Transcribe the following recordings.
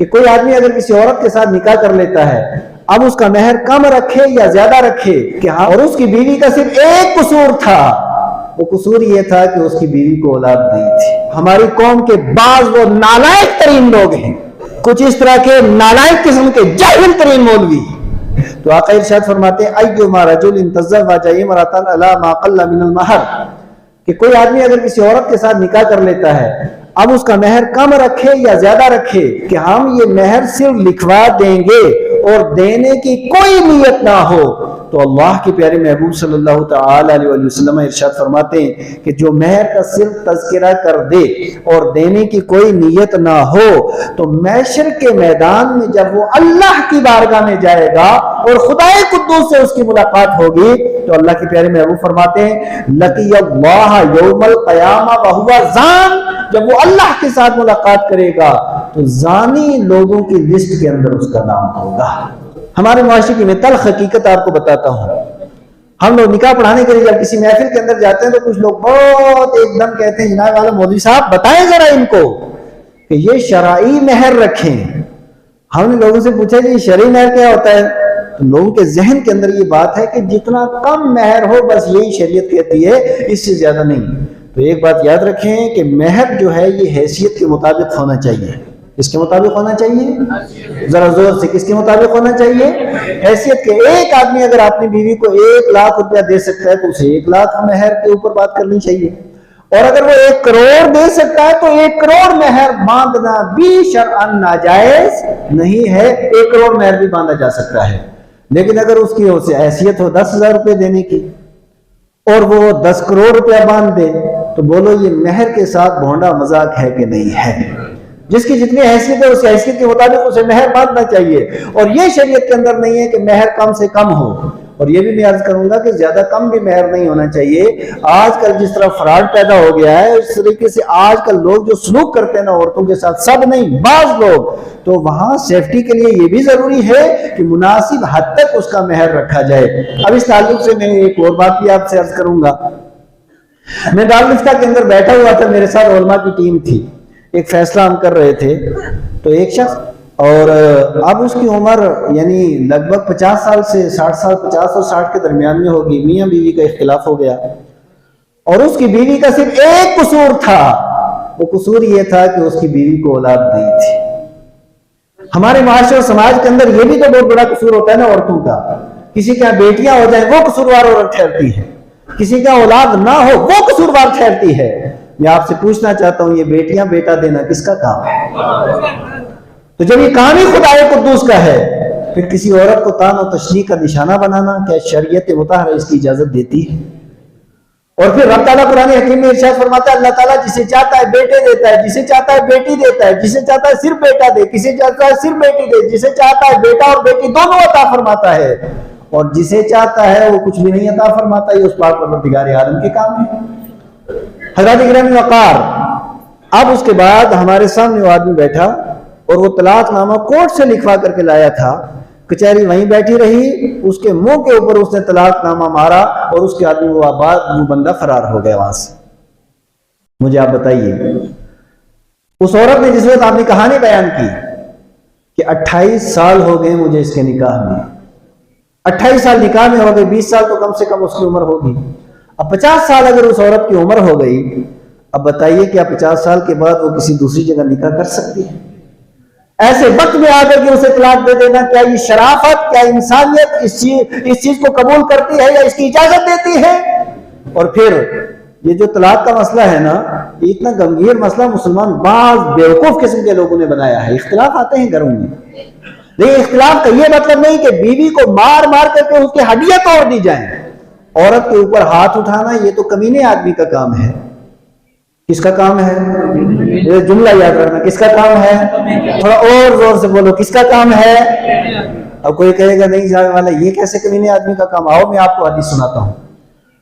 کہ کوئی آدمی اگر کسی عورت کے ساتھ نکاح کر لیتا ہے، اب اس کا مہر کم رکھے یا زیادہ رکھے کہ ہاں، اور اس کی بیوی کا صرف ایک قصور تھا، وہ قصور یہ تھا کہ اس کی بیوی کو اولاد نہیں تھی۔ ہماری قوم کے بعض وہ نالائق ترین لوگ ہیں، کچھ اس طرح کے نالائق قسم کے جاہل ترین مولوی، تو آقا ارشاد فرماتے ہیں ایما رجل تزوج امرأة علی ما قل من المہر، کہ کوئی آدمی اگر کسی عورت کے ساتھ نکاح کر لیتا ہے، اب اس کا مہر کم رکھے یا زیادہ رکھے کہ ہم یہ مہر صرف لکھوا دیں گے اور دینے کی کوئی نیت نہ ہو، تو اللہ کے پیارے محبوب صلی اللہ تعالی علیہ وسلم ارشاد فرماتے ہیں کہ جو مہر کا صرف تذکرہ کر دے اور دینے کی کوئی نیت نہ ہو، تو محشر کے میدان میں جب وہ اللہ کی بارگاہ میں جائے گا اور خدائے قدوس سے اس کی ملاقات ہوگی، تو اللہ کے پیارے محبوب فرماتے ہیں لقی اللہ یوم القیامہ وہو زان، جب وہ اللہ کے ساتھ ملاقات کرے گا تو زانی لوگوں کی لسٹ کے اندر اس کا نام ہوگا۔ ہمارے معاشرے کی میں تلخ حقیقت آپ کو بتاتا ہوں، ہم لوگ نکاح پڑھانے کے لیے جب کسی محفل کے اندر جاتے ہیں تو کچھ لوگ بہت ایک دم کہتے ہیں جناب والا مولوی صاحب بتائیں ذرا ان کو کہ یہ شرعی مہر رکھیں۔ ہم نے لوگوں سے پوچھا کہ یہ شرعی مہر کیا ہوتا ہے، تو لوگوں کے ذہن کے اندر یہ بات ہے کہ جتنا کم مہر ہو بس یہی شریعت کہتی ہے، اس سے زیادہ نہیں۔ تو ایک بات یاد رکھیں کہ مہر جو ہے یہ حیثیت کے مطابق ہونا چاہیے۔ کس کے مطابق ہونا چاہیے؟ ذرا زور سے، کس کے مطابق ہونا چاہیے؟ حیثیت کے۔ ایک آدمی اگر اپنی بیوی کو 1,00,000 روپیہ دے سکتا ہے تو اسے 1,00,000 مہر کے اوپر بات کرنی چاہیے، اور اگر وہ 1 کروڑ دے سکتا ہے تو 1 کروڑ مہر باندھنا بھی شرعاً ناجائز نہیں ہے، 1 کروڑ مہر بھی باندھا جا سکتا ہے۔ لیکن اگر اس کی حیثیت ہو 10,000 روپے دینے کی اور وہ 10 کروڑ روپیہ باندھ دے، تو بولو یہ مہر کے ساتھ بھونڈا مذاق ہے کہ نہیں ہے؟ جس کی جتنی حیثیت ہے اس حیثیت کے مطابق اسے مہر باندھنا چاہیے، اور یہ شریعت کے اندر نہیں ہے کہ مہر کم سے کم ہو۔ اور یہ بھی میں عرض کروں گا کہ زیادہ کم بھی مہر نہیں ہونا چاہیے۔ آج کل جس طرح فراڈ پیدا ہو گیا ہے، اس طریقے سے آج کل لوگ جو سلوک کرتے ہیں نا عورتوں کے ساتھ، سب نہیں بعض لوگ، تو وہاں سیفٹی کے لیے یہ بھی ضروری ہے کہ مناسب حد تک اس کا مہر رکھا جائے۔ اب اس تعلق سے میں ایک اور بات بھی آپ سے عرض کروں گا۔ میں دارالفتہ کے اندر بیٹھا ہوا تھا، میرے ساتھ علماء کی ٹیم تھی، ایک فیصلہ ہم کر رہے تھے، تو ایک شخص، اور اب اس کی عمر یعنی لگ بھگ 50 سال سے 60 سال، 50 اور 60 کے درمیان میں ہوگی، میاں بیوی کا اختلاف ہو گیا، اور اس کی بیوی کا صرف ایک قصور تھا، وہ قصور یہ تھا کہ اس کی بیوی کو اولاد نہیں تھی۔ ہمارے معاشرے اور سماج کے اندر یہ بھی تو بہت بڑا قصور ہوتا ہے نا عورتوں کا، کسی کے بیٹیاں ہو جائیں وہ قصوروار عورت ٹھہرتی ہے، کسی کا اولاد نہ ہو وہ قصوروار ٹھہرتی ہے۔ میں آپ سے پوچھنا چاہتا ہوں یہ بیٹیاں بیٹا دینا کس کا کام ہے؟ تو جب یہ کام ہی خدائے قدوس کا ہے، پھر کسی عورت کو تان و تشنیع کا نشانہ بنانا کیا شریعت مطہرہ اس کی اجازت دیتی ہے؟ اور پھر رب تعالیٰ قرآن حکیم میں ارشاد فرماتا ہے اللہ تعالیٰ جسے چاہتا ہے بیٹے دیتا ہے، جسے چاہتا ہے بیٹی دیتا ہے، جسے چاہتا ہے صرف بیٹا دے، کسے چاہتا ہے صرف بیٹی دے، جسے چاہتا ہے بیٹا اور بیٹی دونوں عطا فرماتا ہے، اور جسے چاہتا ہے وہ کچھ بھی نہیں عطا فرماتا، یہ اس پاک پروردگار عالم کے کام ہے۔ حضرات گرامی وقار، اب اس کے بعد ہمارے سامنے وہ آدمی بیٹھا اور وہ طلاق نامہ کورٹ سے لکھوا کر کے لایا تھا، کچہری وہیں بیٹھی رہی، اس کے منہ کے اوپر اس نے طلاق نامہ مارا اور اس کے آدمی وہ بندہ فرار ہو گیا وہاں سے۔ مجھے آپ بتائیے، اس عورت نے جس وقت آپ نے کہانی بیان کی کہ 28 سال ہو گئے مجھے اس کے نکاح میں، 28 سال نکاح میں ہو گئے، 20 سال تو کم سے کم اس کی عمر ہوگی، اب 50 سال اگر اس عورت کی عمر ہو گئی، اب بتائیے کیا 50 سال کے بعد وہ کسی دوسری جگہ نکاح کر سکتی ہے؟ ایسے وقت میں آ کر کے اسے طلاق دے دینا، کیا یہ شرافت، کیا انسانیت اس چیز کو قبول کرتی ہے یا اس کی اجازت دیتی ہے؟ اور پھر یہ جو طلاق کا مسئلہ ہے نا، یہ اتنا گمبھیر مسئلہ مسلمان بعض بیوقوف قسم کے لوگوں نے بنایا ہے۔ اختلاف آتے ہیں گھروں میں، لیکن اختلاف کا یہ مطلب نہیں کہ بیوی کو مار مار کر کے اس کی ہڈیاں توڑ دی جائیں۔ عورت کے اوپر ہاتھ اٹھانا یہ تو کمینے آدمی کا کام ہے۔ کس کا کام ہے؟ یہ جملہ یاد رکھنا، کس کا کام ہے؟ تھوڑا اور زور سے بولو، کس کا کام ہے؟ اب کوئی کہے گا نہیں جانے والا یہ کیسے کمینے آدمی کا کام؟ آؤ میں آپ کو حدیث سناتا ہوں۔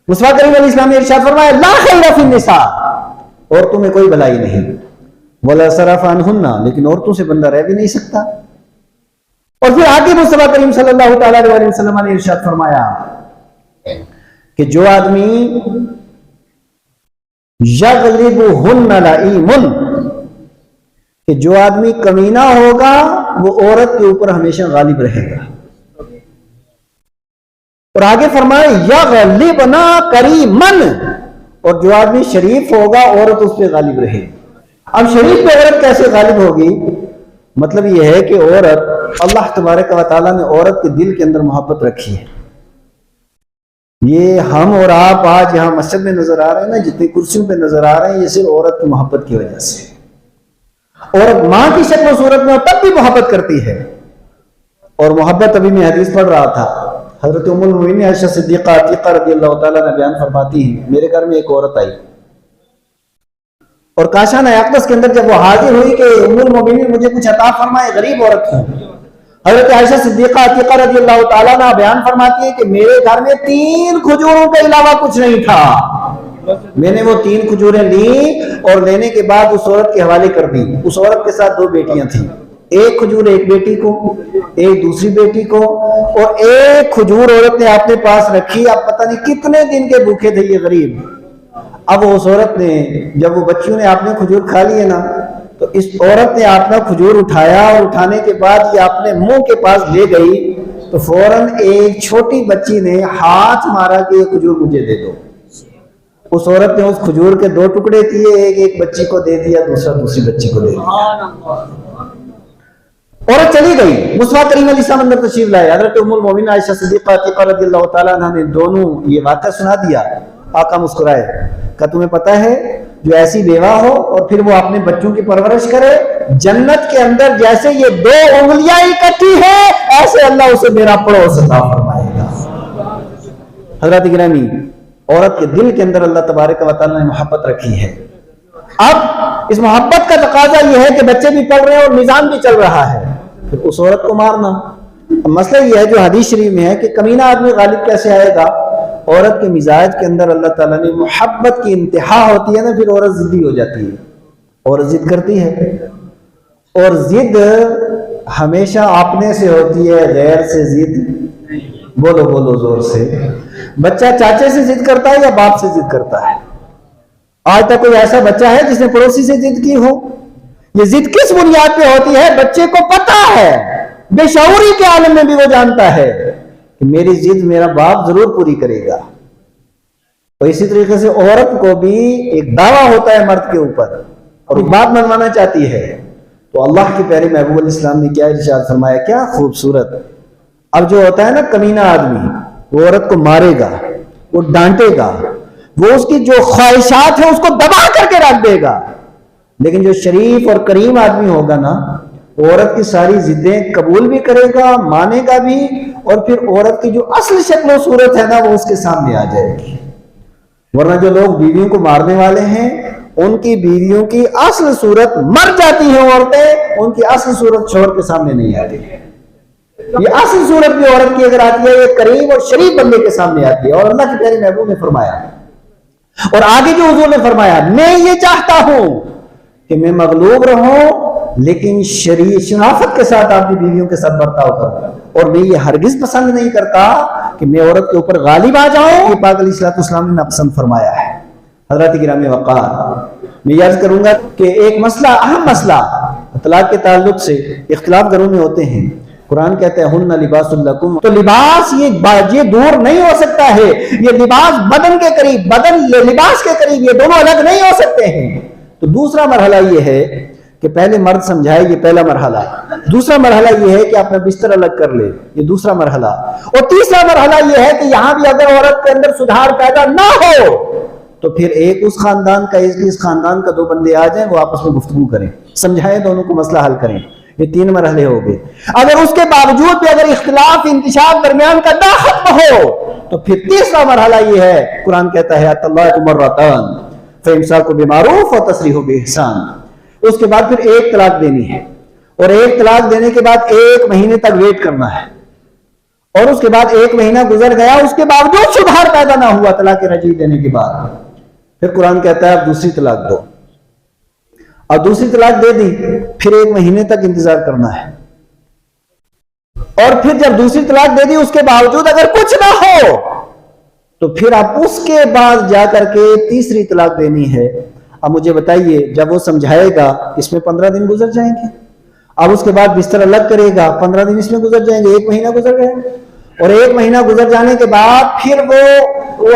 مصطفیٰ کریم علیہ السلام نے ارشاد فرمایا لا خیر فی النساء، عورتوں میں کوئی بھلائی نہیں، ولا صرف عنہن، لیکن عورتوں سے بندہ رہ بھی نہیں سکتا۔ اور پھر آگے مصطفیٰ کریم صلی اللہ تعالی علیہ وسلم نے ارشاد فرمایا کہ جو آدمی یغلبہن لئیم، کہ جو آدمی کمینہ ہوگا وہ عورت کے اوپر ہمیشہ غالب رہے گا. اور آگے فرمائے یغلبنا کریمن، اور جو آدمی شریف ہوگا عورت اس پہ غالب رہے گی. اب شریف پہ عورت کیسے غالب ہوگی؟ مطلب یہ ہے کہ عورت، اللہ تبارک و تعالیٰ نے عورت کے دل کے اندر محبت رکھی ہے. یہ ہم اور آپ آج یہاں مسجد میں نظر آ رہے ہیں نا، جتنی کرسیوں پہ نظر آ رہے ہیں، یہ صرف عورت کی محبت کی وجہ سے. عورت ماں کی شکل و صورت میں تب بھی محبت کرتی ہے. اور محبت، ابھی میں حدیث پڑھ رہا تھا، حضرت ام المؤمنین عائشہ صدیقہ عتیقہ رضی اللہ تعالیٰ نے بیان فرماتی ہیں، میرے گھر میں ایک عورت آئی اور کاشانہ اقدس کے اندر جب وہ حاضر ہوئی کہ ام المؤمنین مجھے کچھ عطا فرمائے، غریب عورت ہوں، حضرت عائشہ صدیقہ عتیقہ رضی اللہ تعالیٰ نے بیان فرماتی ہے کہ میرے گھر میں 3 کھجوروں کے علاوہ کچھ نہیں تھا. میں نے وہ 3 کھجوریں لی اور لینے کے بعد اس عورت کے حوالے کر دی. اس عورت کے ساتھ 2 بیٹیاں تھیں، ایک کھجور ایک بیٹی کو، ایک دوسری بیٹی کو، اور ایک کھجور عورت نے اپنے پاس رکھی. اب پتہ نہیں کتنے دن کے بھوکے تھے یہ غریب. اب اس عورت نے، جب وہ بچیوں نے اپنے کھجور کھا لیے نا، تو اس عورت نے اپنا کھجور اٹھایا اور اٹھانے کے بعد یہ اپنے منہ کے پاس لے گئی تو فوراً ایک چھوٹی بچی نے ہاتھ مارا کہ یہ کھجور مجھے دے دو. اس عورت نے اس کھجور کے 2 ٹکڑے کیے، ایک بچی کو دے دیا، دوسرا دوسری بچی کو دے دیا. عورت چلی گئی. مصطفیٰ کریم علیہ السلام اندر تشریف لائے. حضرت ام المؤمنین عائشہ صدیقہ عتیقہ رضی اللہ تعالیٰ عنہ نے دونوں یہ واقعہ سنا دیا. آقا مسکرائے، کہ تمہیں پتہ ہے جو ایسی بیوہ ہو اور پھر وہ اپنے بچوں کی پرورش کرے، جنت کے اندر جیسے یہ 2 انگلیاں اکٹھی ہیں ایسے اللہ اسے میرا پڑوس عطا فرمائے گا. حضرات گرامی، عورت کے دل کے اندر اللہ تبارک و تعالیٰ نے محبت رکھی ہے. اب اس محبت کا تقاضا یہ ہے کہ بچے بھی پڑھ رہے ہیں اور نظام بھی چل رہا ہے، پھر اس عورت کو مارنا. مسئلہ یہ ہے جو حدیث شریف میں ہے کہ کمینہ آدمی غالب کیسے آئے گا؟ عورت کے مزاج کے اندر اللہ تعالیٰ نے محبت کی انتہا ہوتی ہے نا، پھر عورت ضدی ہو جاتی ہے، عورت ضد کرتی ہے. اور ضد ہمیشہ اپنے سے ہوتی ہے، غیر سے ضد بولو بولو زور سے. بچہ چاچے سے ضد کرتا ہے یا باپ سے ضد کرتا ہے؟ آج تک کوئی ایسا بچہ ہے جس نے پڑوسی سے ضد کی ہو؟ یہ ضد کس بنیاد پہ ہوتی ہے؟ بچے کو پتا ہے، بے شعوری کے عالم میں بھی وہ جانتا ہے کہ میری ضد میرا باپ ضرور پوری کرے گا. اور اسی طریقے سے عورت کو بھی ایک دعویٰ ہوتا ہے مرد کے اوپر اور ایک بات منوانا چاہتی ہے. تو اللہ کے پیارے محبوب علیہ السلام نے کیا ارشاد فرمایا، کیا خوبصورت. اب جو ہوتا ہے نا کمینہ آدمی، وہ عورت کو مارے گا، وہ ڈانٹے گا، وہ اس کی جو خواہشات ہیں اس کو دبا کر کے رکھ دے گا. لیکن جو شریف اور کریم آدمی ہوگا نا، عورت کی ساری ضدیں قبول بھی کرے گا، مانے گا بھی، اور پھر عورت کی جو اصل شکل و صورت ہے نا وہ اس کے سامنے آ جائے گی. ورنہ جو لوگ بیویوں کو مارنے والے ہیں ان کی بیویوں کی اصل صورت مر جاتی ہیں عورتیں، ان کی اصل صورت شوہر کے سامنے نہیں آتی. یہ اصل صورت بھی عورت کی اگر آتی ہے یہ کریم اور شریف بندے کے سامنے آتی ہے. اور اللہ کے پیارے محبوب نے فرمایا، اور آگے جو حضور نے فرمایا، میں یہ چاہتا ہوں کہ میں مغلوب رہوں لیکن شرافت کے ساتھ اپنی بیویوں کے ساتھ برتاؤ کروں، اور میں یہ ہرگز پسند نہیں کرتا کہ میں عورت کے اوپر غالب آ جاؤں. یہ پاک علیہ السلام نے ناپسند فرمایا ہے. حضرات گرامی وقار، میں یہ عرض کروں گا کہ ایک مسئلہ، اہم مسئلہ طلاق کے تعلق سے اختلاف گھروں میں ہوتے ہیں. قرآن کہتا ہے ہن لباس لکم، تو لباس یہ دور نہیں ہو سکتا ہے. یہ لباس بدن کے قریب، بدن لباس کے قریب، یہ دونوں الگ نہیں ہو سکتے ہیں. تو دوسرا مرحلہ یہ ہے کہ پہلے مرد سمجھائے، یہ پہلا مرحلہ. دوسرا مرحلہ یہ ہے کہ اپنا بستر الگ کر لے، یہ دوسرا مرحلہ. اور تیسرا مرحلہ یہ ہے کہ یہاں بھی اگر عورت کے اندر سدھار پیدا نہ ہو تو پھر ایک اس خاندان کا، اس خاندان کا 2 بندے آ جائیں، وہ آپس میں گفتگو کریں، سمجھائیں، دونوں کو مسئلہ حل کریں. یہ 3 مرحلے ہو گئے. اگر اس کے باوجود بھی اگر اختلاف انکشاف درمیان کا نہ ختم ہو تو پھر تیسرا مرحلہ یہ ہے، قرآن کہتا ہے الطلاق مرتان فامساک بمعروف وتسریح باحسان. اس کے بعد پھر 1 طلاق دینی ہے، اور 1 طلاق دینے کے بعد 1 مہینے تک ویٹ کرنا ہے. اور اس کے بعد 1 مہینہ گزر گیا، اس کے باوجود سدھار پیدا نہ ہوا طلاق رجعی دینے کے بعد، پھر قرآن کہتا ہے اب دوسری طلاق دو. اور دوسری طلاق دے دی، پھر 1 مہینے تک انتظار کرنا ہے. اور پھر جب دوسری طلاق دے دی اس کے باوجود اگر کچھ نہ ہو تو پھر آپ اس کے بعد جا کر کے تیسری طلاق دینی ہے. اب مجھے بتائیے جب وہ سمجھائے گا اس میں 15 دن گزر جائیں گے، اب اس کے بعد بستر الگ کرے گا 15 دن اس میں گزر جائیں گے، 1 مہینہ گزر جائے گا، اور 1 مہینہ گزر جانے کے بعد پھر وہ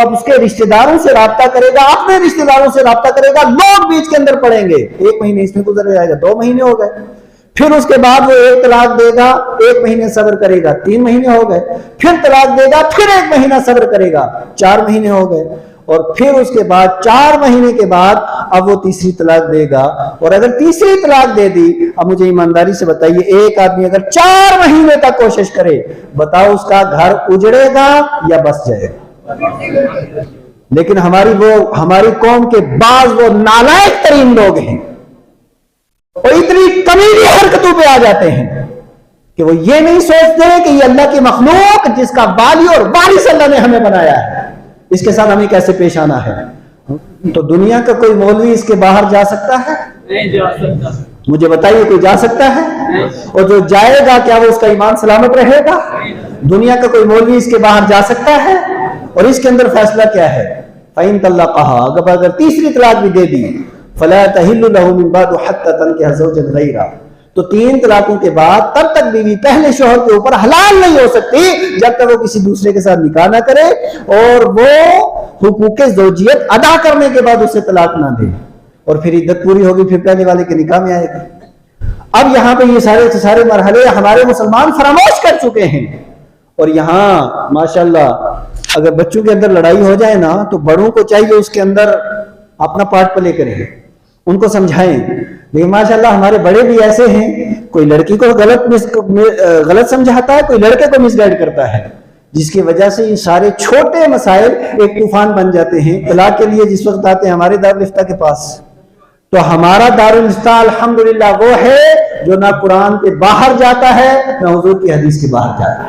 اب اس کے رشتہ داروں سے رابطہ کرے گا، اپنے رشتہ داروں سے رابطہ کرے گا، لوگ بیچ کے اندر پڑیں گے، 1 مہینے اس میں گزر جائے گا، 2 مہینے ہو گئے، پھر اس کے بعد وہ 1 طلاق دے گا، 1 مہینے صبر کرے گا، 3 مہینے ہو گئے، پھر طلاق دے گا، پھر 1 مہینہ صبر کرے گا، 4 مہینے ہو گئے، اور پھر اس کے بعد 4 مہینے کے بعد اب وہ تیسری طلاق دے گا، اور اگر تیسری طلاق دے دی، اب مجھے ایمانداری سے بتائیے ایک آدمی اگر 4 مہینے تک کوشش کرے، بتاؤ اس کا گھر اجڑے گا یا بس جائے گا؟ لیکن ہماری قوم کے بعض وہ نالائق ترین لوگ ہیں، وہ اتنی کمیلی حرکتوں پہ آ جاتے ہیں کہ وہ یہ نہیں سوچتے کہ یہ اللہ کی مخلوق جس کا والی اور وارث اللہ نے ہمیں بنایا ہے، اس کے ساتھ ہمیں کیسے پیش آنا ہے۔ تو دنیا کا کوئی مولوی اس کے باہر جا سکتا ہے؟ نہیں جا سکتا۔ مجھے بتائیے کوئی جا سکتا ہے؟ اور جو جائے گا کیا وہ اس کا ایمان سلامت رہے گا؟ دنیا کا کوئی مولوی اس کے باہر جا سکتا ہے؟ اور اس کے اندر فیصلہ کیا ہے؟ فَإِن طَلَّقَهَا، اگر تیسری طلاق بھی دے دی، فَلَا تَحِلُّ لَهُ مِن بَعْدُ حَتَّى تَنكِحَ زَوْجًا غَيْرَهُ، تو 3 طلاقوں کے بعد تب تک بیوی پہلے شوہر کے اوپر حلال نہیں ہو سکتی جب تک وہ کسی دوسرے کے ساتھ نکاح نہ کرے اور وہ حقوق زوجیت ادا کرنے کے بعد اسے طلاق نہ دے، اور پھر عدت پوری ہوگی، پھر پہلے والے کے نکاح میں آئے گی۔ اب یہاں پہ یہ سارے مرحلے ہمارے مسلمان فراموش کر چکے ہیں، اور یہاں ماشاءاللہ اگر بچوں کے اندر لڑائی ہو جائے نا تو بڑوں کو چاہیے اس کے اندر اپنا پارٹ پلے کریں، ان کو سمجھائیں، لیکن ماشاءاللہ ہمارے بڑے بھی ایسے ہیں، کوئی لڑکی کو غلط سمجھاتا ہے، کوئی لڑکے کو مس گائیڈ کرتا ہے، جس کی وجہ سے یہ سارے چھوٹے مسائل ایک طوفان بن جاتے ہیں۔ طلاق کے لیے جس وقت آتے ہیں ہمارے دارالفتہ کے پاس، تو ہمارا دارالفتہ الحمدللہ وہ ہے جو نہ قرآن کے باہر جاتا ہے نہ حضور کی حدیث کے باہر جاتا ہے۔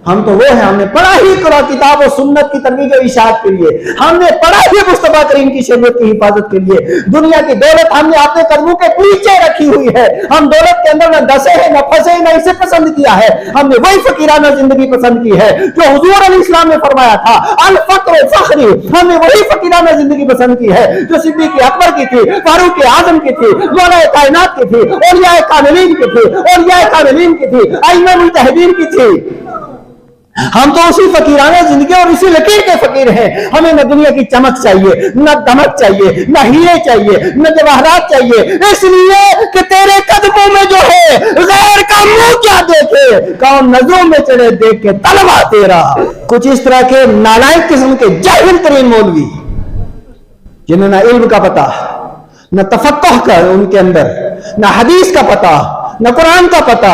ہم تو وہ ہیں، ہم نے پڑھا ہی قرآن کتاب و سنت کی ترویج و اشاعت کے لیے، ہم نے پڑھا ہی مصطفیٰ کریم کی شریعت کی حفاظت کے لیے۔ دنیا کی دولت ہم نے اپنے قدموں کے پیچھے رکھی ہوئی ہے، ہم دولت کے اندر نہ دسے ہیں نہ پھنسے ہیں، نہ اسے پسند کیا ہے، ہم نے وہی فقیرانہ زندگی پسند کی ہے جو حضور علیہ السلام نے فرمایا تھا الفقر فخری، ہم نے وہی فقیرانہ زندگی پسند کی ہے جو صدیق اکبر کی تھی، فاروق اعظم کی تھی، مولا کائنات کی تھی، اولیاء کاملین کی تھی، اولیاء کاملین کی تھی، ائمہ مجتہدین کی تھی۔ ہم تو اسی فقیرانہ زندگی اور اسی لکیر کے فقیر ہیں۔ ہمیں نہ دنیا کی چمک چاہیے، نہ دمک چاہیے، نہ ہیرے چاہیے، نہ جواہرات چاہیے، اس لیے کہ تیرے قدموں میں جو ہے غیر کا منہ کیا دیکھے، کون نظروں میں چڑھے دیکھ کے طلبہ تیرا۔ کچھ اس طرح کے نالائق قسم کے جاہل ترین مولوی جنہیں نہ علم کا پتہ، نہ تفقہ کا ان کے اندر، نہ حدیث کا پتہ، نہ قرآن کا پتہ،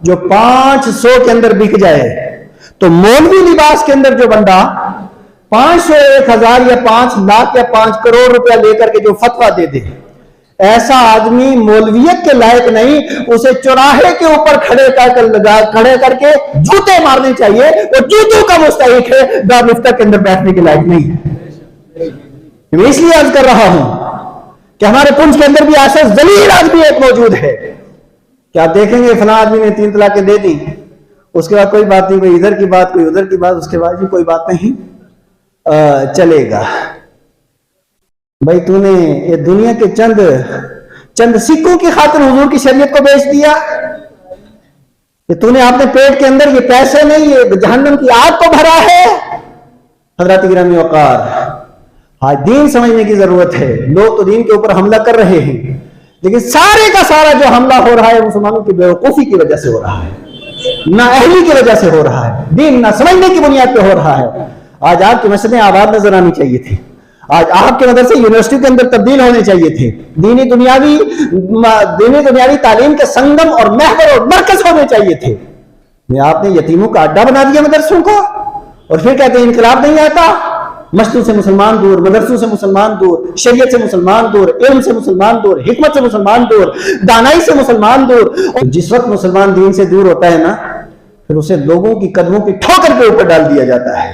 جو 500 کے اندر بک جائے، تو مولوی لباس کے اندر جو بندہ 500 1000 یا 5 لاکھ یا 5 کروڑ روپیہ لے کر کے جو فتویٰ دے دے، ایسا آدمی مولویت کے لائق نہیں، اسے چوراہے کے اوپر کھڑے کر کے جوتے مارنے چاہیے، وہ جوتوں کا مستحق ہے، دارالفتہ کے اندر بیٹھنے کے لائق نہیں ہے۔ میں اس لیے عرض کر رہا ہوں کہ ہمارے پنچ کے اندر بھی ایسا ذلیل آدمی ایک موجود ہے کہ آپ دیکھیں گے فلاں آدمی نے 3 طلاقیں دے دی، اس کے بعد کوئی بات نہیں، کوئی ادھر کی بات کوئی ادھر کی بات، اس کے بعد بھی کوئی بات نہیں چلے گا۔ بھائی تو نے یہ دنیا کے چند سکوں کی خاطر حضور کی شریعت کو بیچ دیا، کہ تو نے اپنے پیٹ کے اندر یہ پیسے نہیں، یہ جہنم کی آگ کو بھرا ہے۔ حضرات گرامی وقار، آج دین سمجھنے کی ضرورت ہے۔ لوگ تو دین کے اوپر حملہ کر رہے ہیں، لیکن سارے کا سارا جو حملہ ہو رہا ہے مسلمانوں کی بیوقوفی کی وجہ سے ہو رہا ہے، نہ اہلی کی وجہ سے ہو رہا ہے، دین نہ سمجھنے کی بنیاد پہ ہو رہا ہے۔ آج آپ کی مسجدیں آباد نظر آنی چاہیے تھی، آج آپ کے مدرسے یونیورسٹی کے اندر تبدیل ہونے چاہیے تھے، دینی دنیاوی تعلیم کے سنگم اور محور اور مرکز ہونے چاہیے تھے۔ آپ نے یتیموں کا اڈا بنا دیا مدرسوں کو، اور پھر کہتے ہیں انقلاب نہیں آتا۔ مسجدوں سے مسلمان دور، مدرسوں سے مسلمان دور، شریعت سے مسلمان دور، علم سے مسلمان دور، حکمت سے مسلمان دور، دانائی سے مسلمان دور۔ جس وقت مسلمان دین سے دور ہوتا ہے نا، پھر اسے لوگوں کی قدموں کی ٹھوکر کے اوپر ڈال دیا جاتا ہے۔